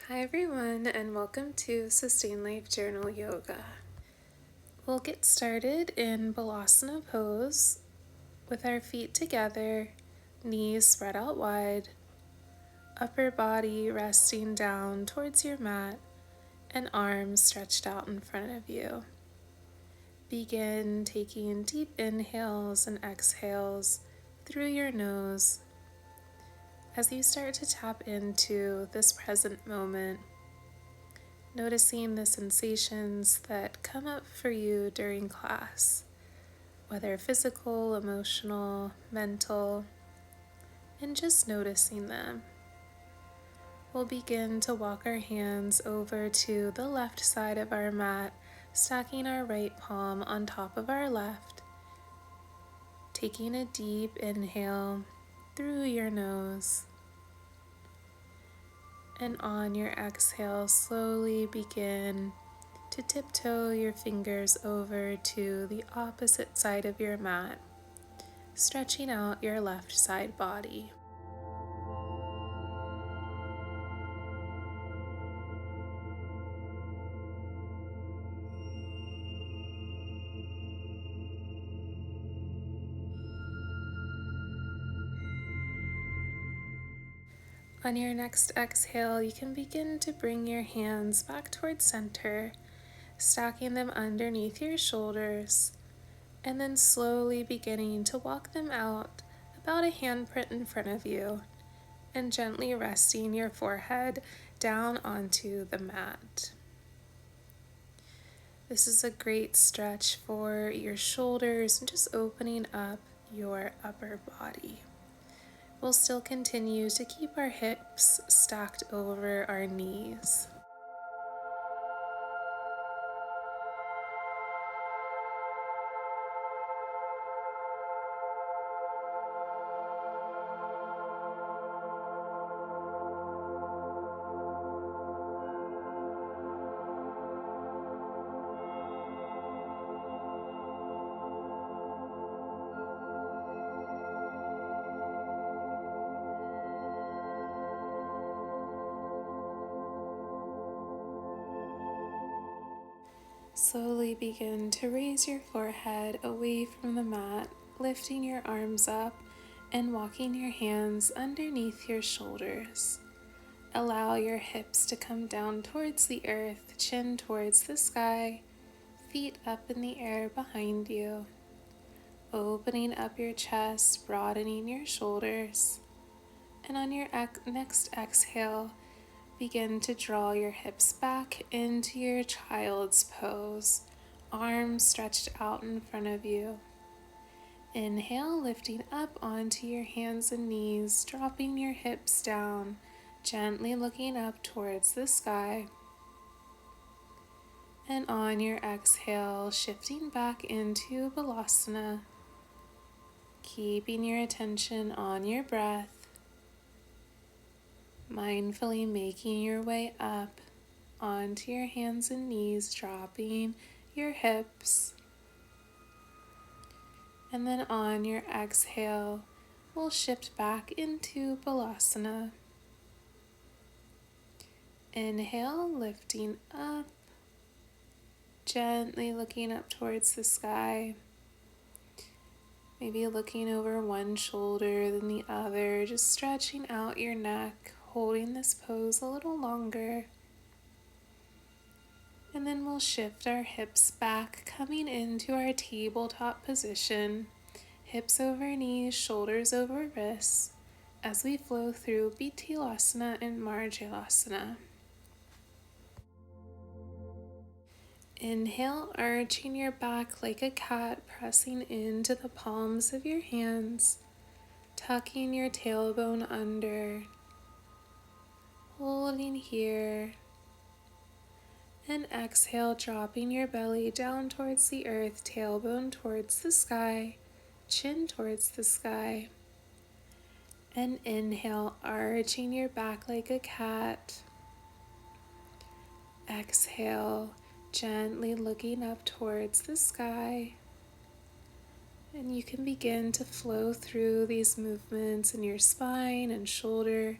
Hi everyone, and welcome to Sustain Life Journal Yoga. We'll get started in Balasana pose with our feet together, knees spread out wide, upper body resting down towards your mat, and arms stretched out in front of you. Begin taking deep inhales and exhales through your nose as you start to tap into this present moment. Noticing the sensations that come up for you during class, whether physical, emotional, mental, and just noticing them. We'll begin to walk our hands over to the left side of our mat, stacking our right palm on top of our left, taking a deep inhale through your nose. And on your exhale, slowly begin to tiptoe your fingers over to the opposite side of your mat, stretching out your left side body. On your next exhale, you can begin to bring your hands back towards center, stacking them underneath your shoulders, and then slowly beginning to walk them out about a handprint in front of you, and gently resting your forehead down onto the mat. This is a great stretch for your shoulders and just opening up your upper body. We'll still continue to keep our hips stacked over our knees. Slowly begin to raise your forehead away from the mat, lifting your arms up and walking your hands underneath your shoulders. Allow your hips to come down towards the earth, chin towards the sky, feet up in the air behind you. Opening up your chest, broadening your shoulders. And on your next exhale, begin to draw your hips back into your child's pose, arms stretched out in front of you. Inhale, lifting up onto your hands and knees, dropping your hips down, gently looking up towards the sky. And on your exhale, shifting back into Balasana, keeping your attention on your breath, mindfully making your way up onto your hands and knees, dropping your hips. And then on your exhale, we'll shift back into Balasana. Inhale, lifting up, gently looking up towards the sky. Maybe looking over one shoulder than the other, just stretching out your neck, holding this pose a little longer. And then we'll shift our hips back, coming into our tabletop position, hips over knees, shoulders over wrists, as we flow through Bittilasana and Marjalasana. Inhale, arching your back like a cat, pressing into the palms of your hands, tucking your tailbone under, holding here. And exhale, dropping your belly down towards the earth, tailbone towards the sky, chin towards the sky. And inhale, arching your back like a cat. Exhale, gently looking up towards the sky. And you can begin to flow through these movements in your spine and shoulder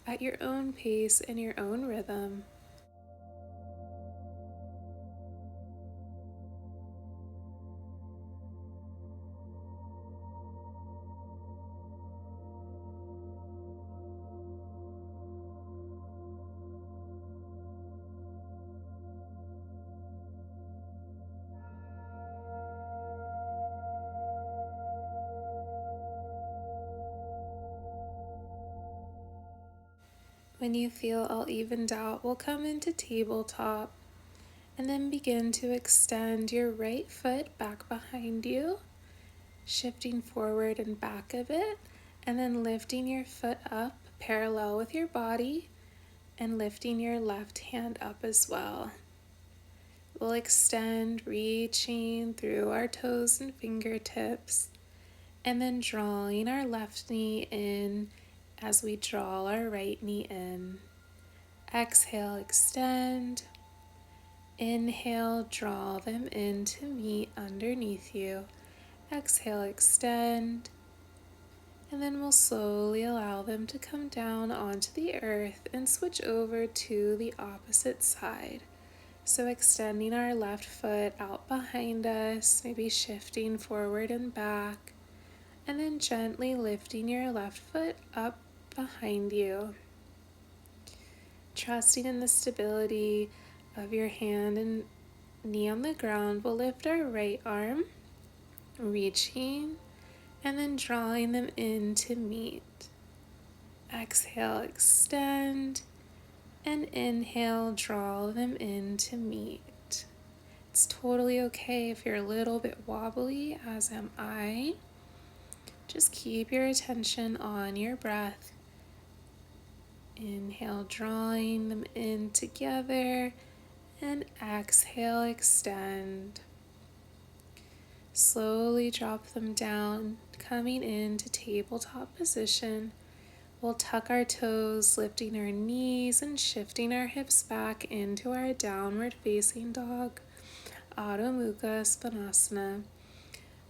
at your own pace and your own rhythm. When you feel all evened out, we'll come into tabletop and then begin to extend your right foot back behind you, shifting forward and back a bit, and then lifting your foot up parallel with your body and lifting your left hand up as well. We'll extend, reaching through our toes and fingertips, and then drawing our left knee in as we draw our right knee in. Exhale, extend. Inhale, draw them in to meet underneath you. Exhale, extend. And then we'll slowly allow them to come down onto the earth and switch over to the opposite side. So extending our left foot out behind us, maybe shifting forward and back, and then gently lifting your left foot up behind you. Trusting in the stability of your hand and knee on the ground, we'll lift our right arm, reaching, and then drawing them in to meet. Exhale, extend, and inhale, draw them in to meet. It's totally okay if you're a little bit wobbly, as am I. Just keep your attention on your breath. Inhale, drawing them in together, and exhale, extend. Slowly drop them down, coming into tabletop position. We'll tuck our toes, lifting our knees and shifting our hips back into our downward facing dog, Adho Mukha Svanasana.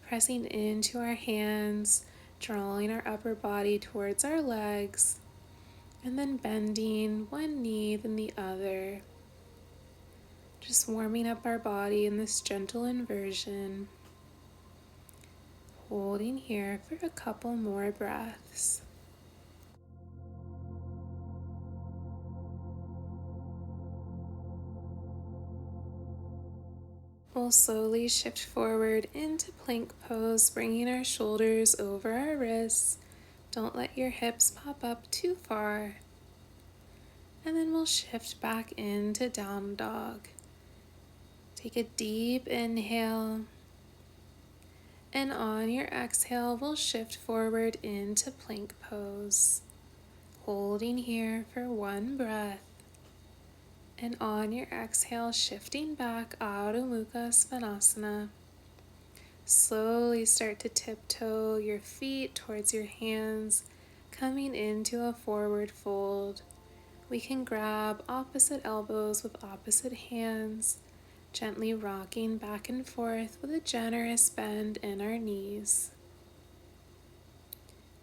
Pressing into our hands, drawing our upper body towards our legs, and then bending one knee then the other. Just warming up our body in this gentle inversion. Holding here for a couple more breaths. We'll slowly shift forward into plank pose, bringing our shoulders over our wrists. Don't let your hips pop up too far. And then we'll shift back into down dog. Take a deep inhale. And on your exhale, we'll shift forward into plank pose. Holding here for one breath. And on your exhale, shifting back, Adho Mukha Svanasana. Slowly start to tiptoe your feet towards your hands, coming into a forward fold. We can grab opposite elbows with opposite hands, gently rocking back and forth with a generous bend in our knees.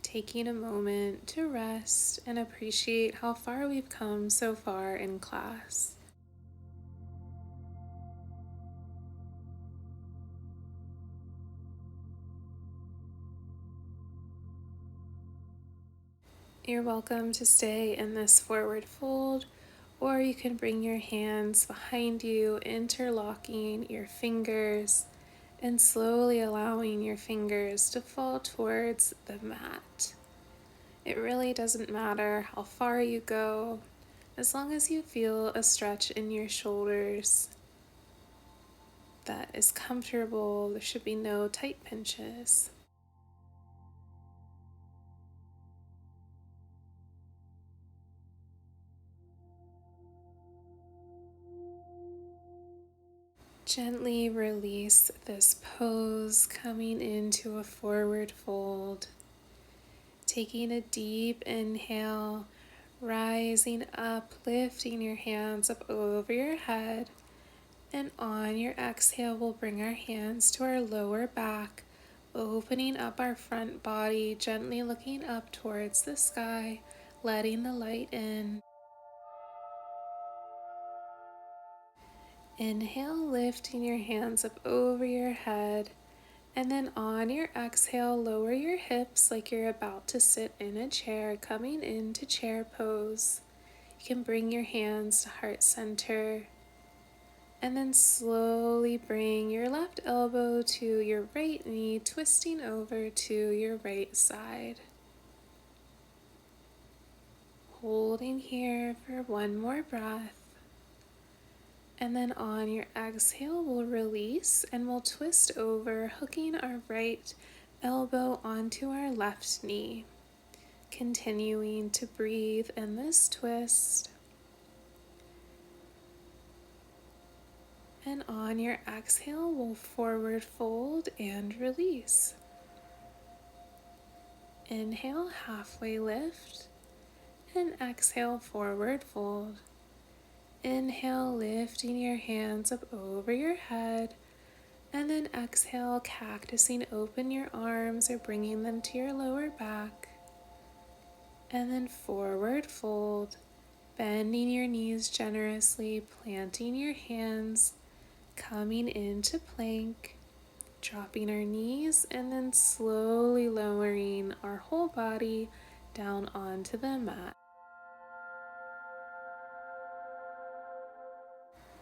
Taking a moment to rest and appreciate how far we've come so far in class. You're welcome to stay in this forward fold, or you can bring your hands behind you, interlocking your fingers and slowly allowing your fingers to fall towards the mat. It really doesn't matter how far you go, as long as you feel a stretch in your shoulders that is comfortable. There should be no tight pinches. Gently release this pose, coming into a forward fold. Taking a deep inhale, rising up, lifting your hands up over your head. And on your exhale, we'll bring our hands to our lower back, opening up our front body, gently looking up towards the sky, letting the light in. Inhale, lifting your hands up over your head, and then on your exhale, lower your hips like you're about to sit in a chair, coming into chair pose. You can bring your hands to heart center, and then slowly bring your left elbow to your right knee, twisting over to your right side. Holding here for one more breath. And then on your exhale, we'll release and we'll twist over, hooking our right elbow onto our left knee. Continuing to breathe in this twist. And on your exhale, we'll forward fold and release. Inhale, halfway lift, and exhale, forward fold. Inhale, lifting your hands up over your head, and then exhale, cactusing open your arms or bringing them to your lower back. And then forward fold, bending your knees generously, planting your hands, coming into plank, dropping our knees, and then slowly lowering our whole body down onto the mat.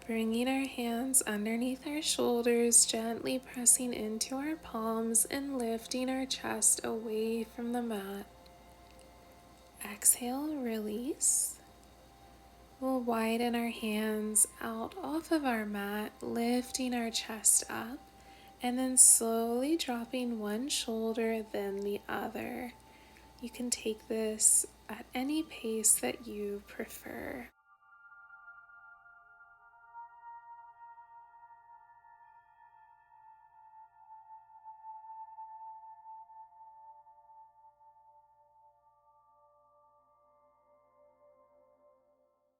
Bringing our hands underneath our shoulders, gently pressing into our palms and lifting our chest away from the mat. Exhale, release. We'll widen our hands out off of our mat, lifting our chest up, and then slowly dropping one shoulder, then the other. You can take this at any pace that you prefer.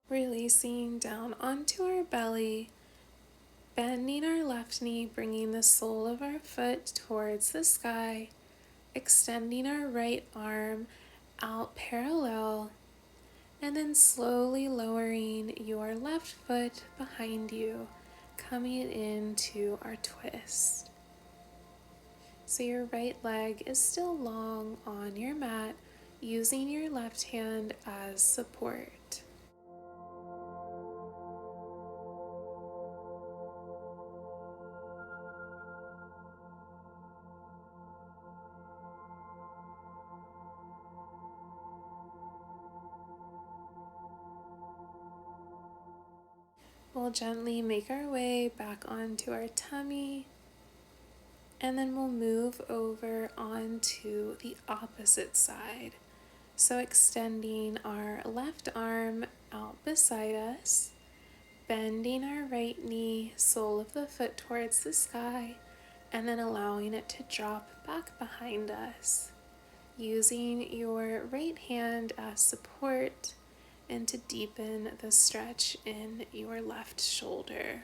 Releasing down onto our belly, bending our left knee, bringing the sole of our foot towards the sky, extending our right arm out parallel, and then slowly lowering your left foot behind you, coming into our twist. So your right leg is still long on your mat, using your left hand as support. We'll gently make our way back onto our tummy, and then we'll move over onto the opposite side. So extending our left arm out beside us, bending our right knee, sole of the foot towards the sky, and then allowing it to drop back behind us. Using your right hand as support and to deepen the stretch in your left shoulder.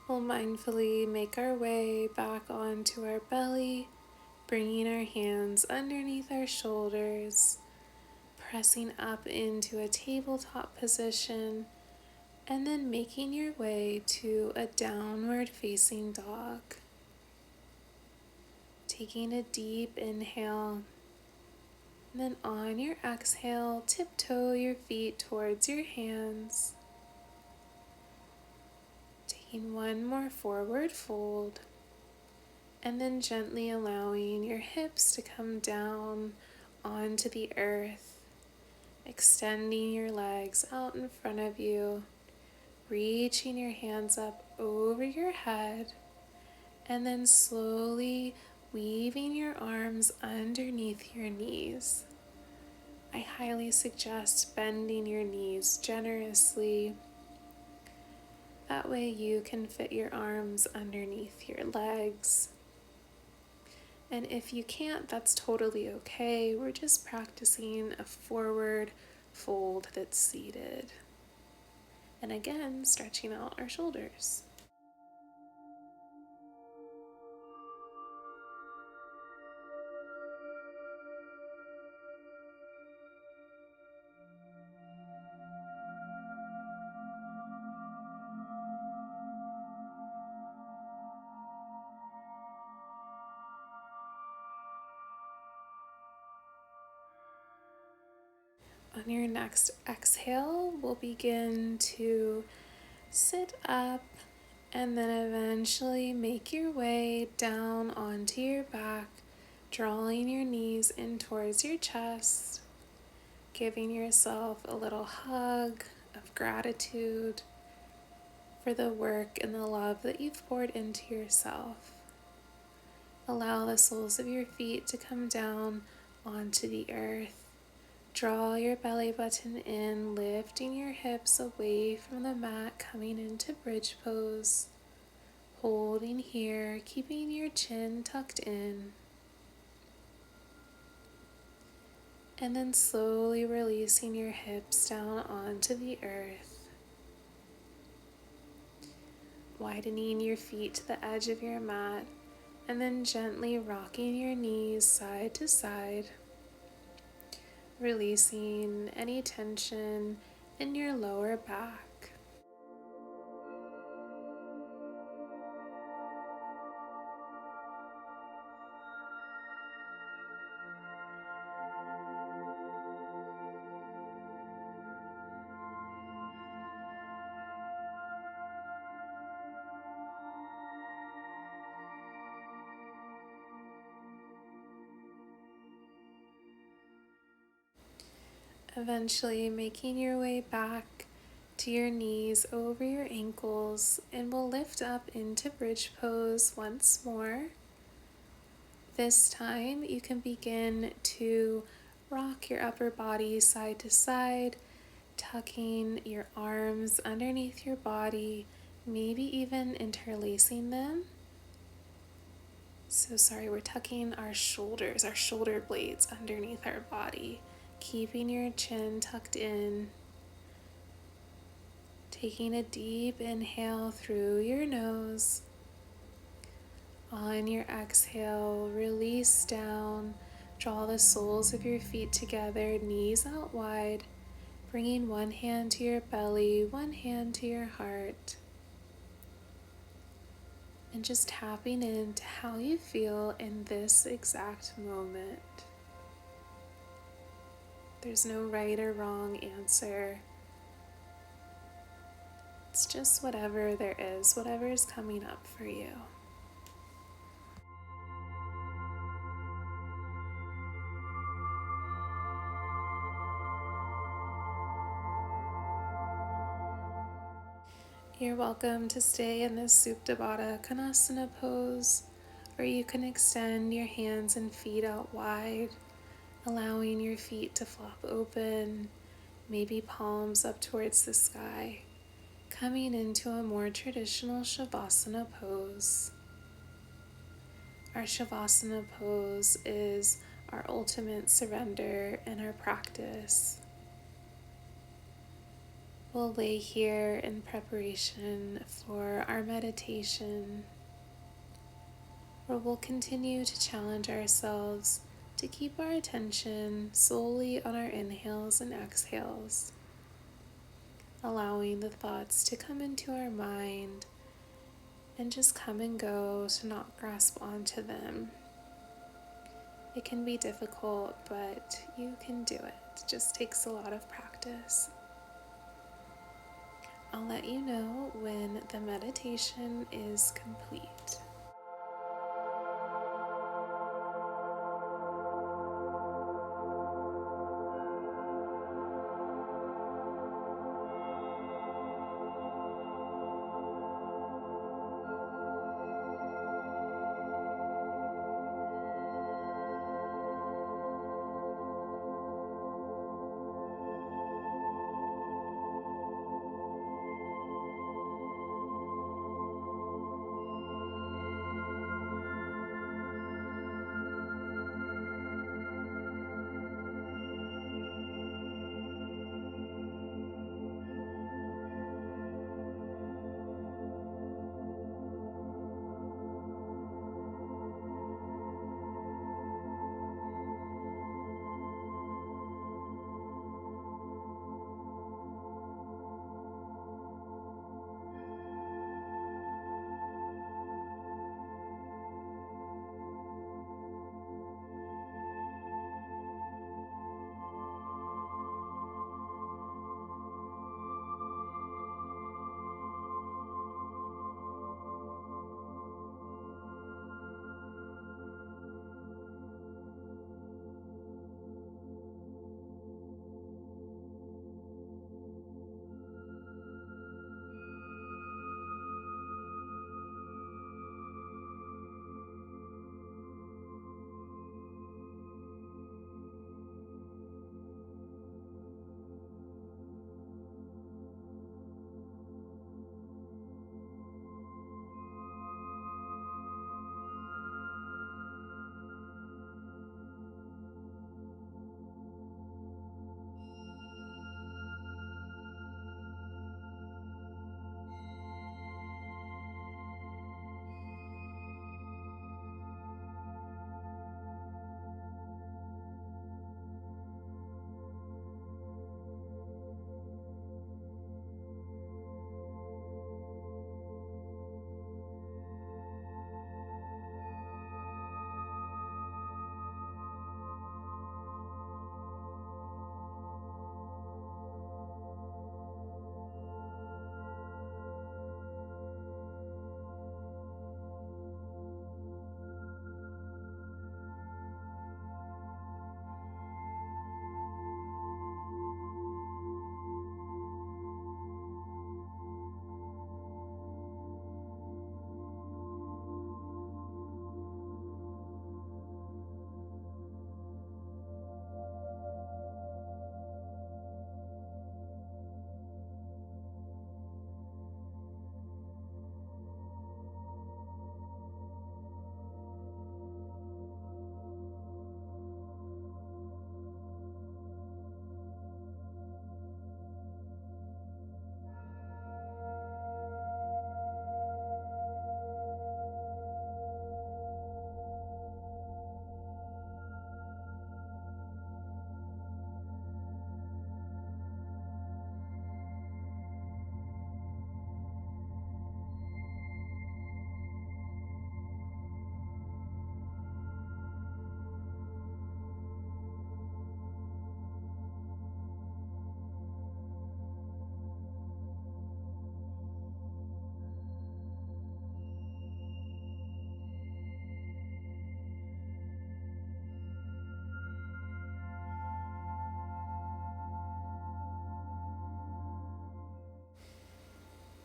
We'll mindfully make our way back onto our belly, bringing our hands underneath our shoulders, pressing up into a tabletop position, and then making your way to a downward facing dog. Taking a deep inhale, and then on your exhale, tiptoe your feet towards your hands. Taking one more forward fold, and then gently allowing your hips to come down onto the earth, extending your legs out in front of you, reaching your hands up over your head, and then slowly weaving your arms underneath your knees. I highly suggest bending your knees generously. That way you can fit your arms underneath your legs. And if you can't, that's totally okay. We're just practicing a forward fold that's seated. And again, stretching out our shoulders. On your next exhale, we'll begin to sit up and then eventually make your way down onto your back, drawing your knees in towards your chest, giving yourself a little hug of gratitude for the work and the love that you've poured into yourself. Allow the soles of your feet to come down onto the earth. Draw your belly button in, lifting your hips away from the mat, coming into bridge pose. Holding here, keeping your chin tucked in. And then slowly releasing your hips down onto the earth. Widening your feet to the edge of your mat, and then gently rocking your knees side to side. Releasing any tension in your lower back. Eventually making your way back to your knees over your ankles, and we'll lift up into bridge pose once more. This time you can begin to rock your upper body side to side, tucking your arms underneath your body, maybe even interlacing them. We're tucking our shoulders, our shoulder blades underneath our body, keeping your chin tucked in. Taking a deep inhale through your nose. On your exhale, release down. Draw the soles of your feet together, knees out wide. Bringing one hand to your belly, one hand to your heart. And just tapping into how you feel in this exact moment. There's no right or wrong answer. It's just whatever there is, whatever is coming up for you. You're welcome to stay in this Supta Baddha Konasana pose, or you can extend your hands and feet out wide, allowing your feet to flop open, maybe palms up towards the sky, coming into a more traditional Shavasana pose. Our Shavasana pose is our ultimate surrender in our practice. We'll lay here in preparation for our meditation, where we'll continue to challenge ourselves to keep our attention solely on our inhales and exhales, allowing the thoughts to come into our mind and just come and go, to not grasp onto them. It can be difficult, but you can do it. It just takes a lot of practice. I'll let you know when the meditation is complete.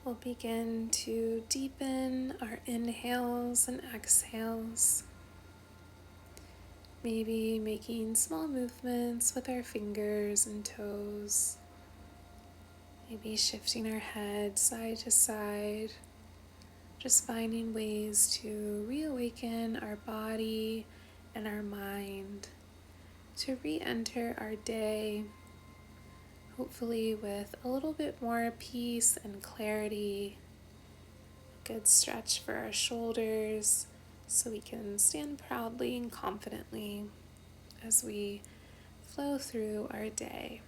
We'll begin to deepen our inhales and exhales, maybe making small movements with our fingers and toes, maybe shifting our head side to side, just finding ways to reawaken our body and our mind to re-enter our day, hopefully with a little bit more peace and clarity. A good stretch for our shoulders so we can stand proudly and confidently as we flow through our day.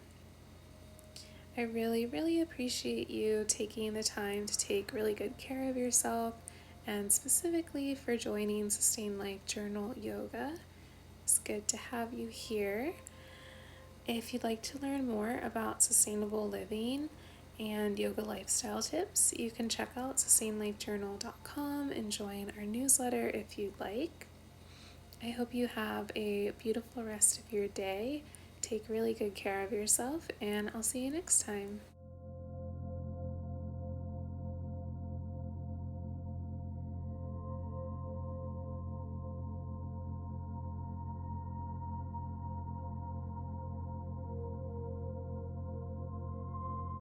I really, really appreciate you taking the time to take really good care of yourself, and specifically for joining Sustain Life Journal Yoga. It's good to have you here. If you'd like to learn more about sustainable living and yoga lifestyle tips, you can check out sustainlifejournal.com and join our newsletter if you'd like. I hope you have a beautiful rest of your day. Take really good care of yourself, and I'll see you next time.